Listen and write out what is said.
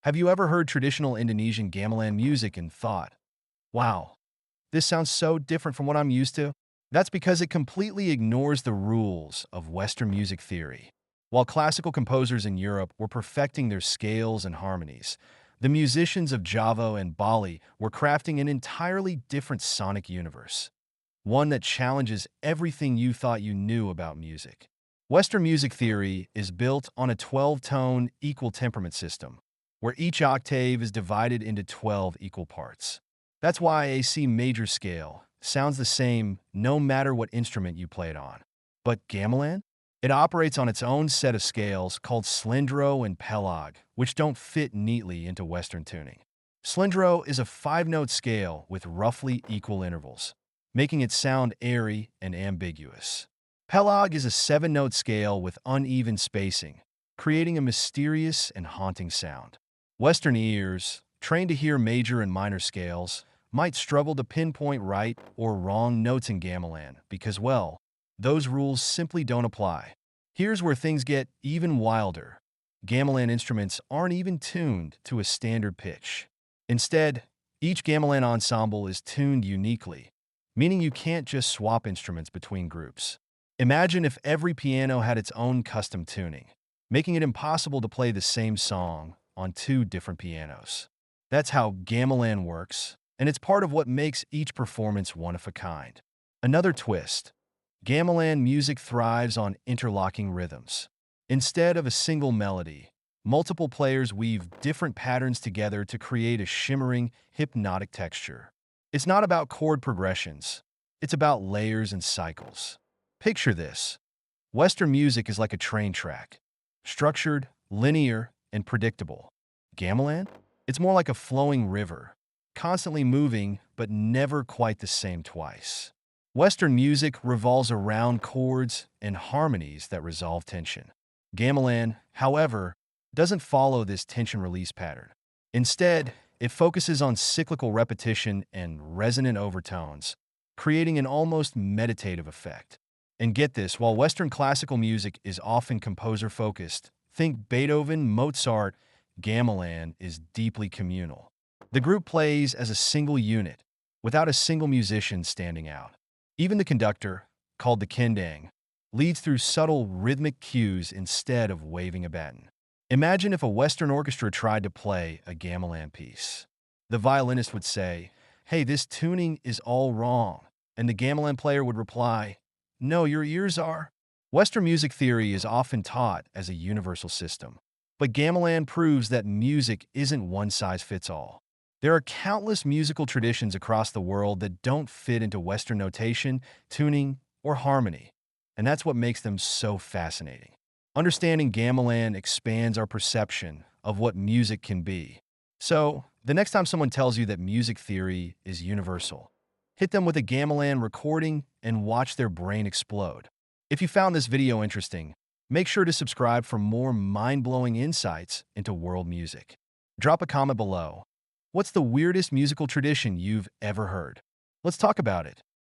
Have you ever heard traditional Indonesian gamelan music and thought, wow, this sounds so different from what I'm used to? That's because it completely ignores the rules of Western music theory. While classical composers in Europe were perfecting their scales and harmonies, the musicians of Java and Bali were crafting an entirely different sonic universe, one that challenges everything you thought you knew about music. Western music theory is built on a 12-tone equal temperament system, where each octave is divided into 12 equal parts. That's why a C major scale sounds the same no matter what instrument you play it on. But gamelan? It operates on its own set of scales called Slendro and Pelog, which don't fit neatly into Western tuning. Slendro is a 5-note scale with roughly equal intervals, making it sound airy and ambiguous. Pelog is a 7-note scale with uneven spacing, creating a mysterious and haunting sound. Western ears, trained to hear major and minor scales, might struggle to pinpoint right or wrong notes in gamelan because, well, those rules simply don't apply. Here's where things get even wilder. Gamelan instruments aren't even tuned to a standard pitch. Instead, each gamelan ensemble is tuned uniquely, meaning you can't just swap instruments between groups. Imagine if every piano had its own custom tuning, making it impossible to play the same song on two different pianos. That's how gamelan works, and it's part of what makes each performance one of a kind. Another twist: gamelan music thrives on interlocking rhythms. Instead of a single melody, multiple players weave different patterns together to create a shimmering, hypnotic texture. It's not about chord progressions, it's about layers and cycles. Picture this: Western music is like a train track, structured, linear, and predictable. Gamelan? It's more like a flowing river, constantly moving but never quite the same twice. Western music revolves around chords and harmonies that resolve tension. Gamelan, however, doesn't follow this tension release pattern. Instead, it focuses on cyclical repetition and resonant overtones, creating an almost meditative effect. And get this, while Western classical music is often composer-focused, think Beethoven, Mozart, gamelan is deeply communal. The group plays as a single unit, without a single musician standing out. Even the conductor, called the kendang, leads through subtle rhythmic cues instead of waving a baton. Imagine if a Western orchestra tried to play a gamelan piece. The violinist would say, "Hey, this tuning is all wrong," and the gamelan player would reply, "No, your ears are." Western music theory is often taught as a universal system, but gamelan proves that music isn't one size fits all. There are countless musical traditions across the world that don't fit into Western notation, tuning, or harmony, and that's what makes them so fascinating. Understanding gamelan expands our perception of what music can be. So, the next time someone tells you that music theory is universal, hit them with a gamelan recording and watch their brain explode. If you found this video interesting, make sure to subscribe for more mind-blowing insights into world music. Drop a comment below. What's the weirdest musical tradition you've ever heard? Let's talk about it.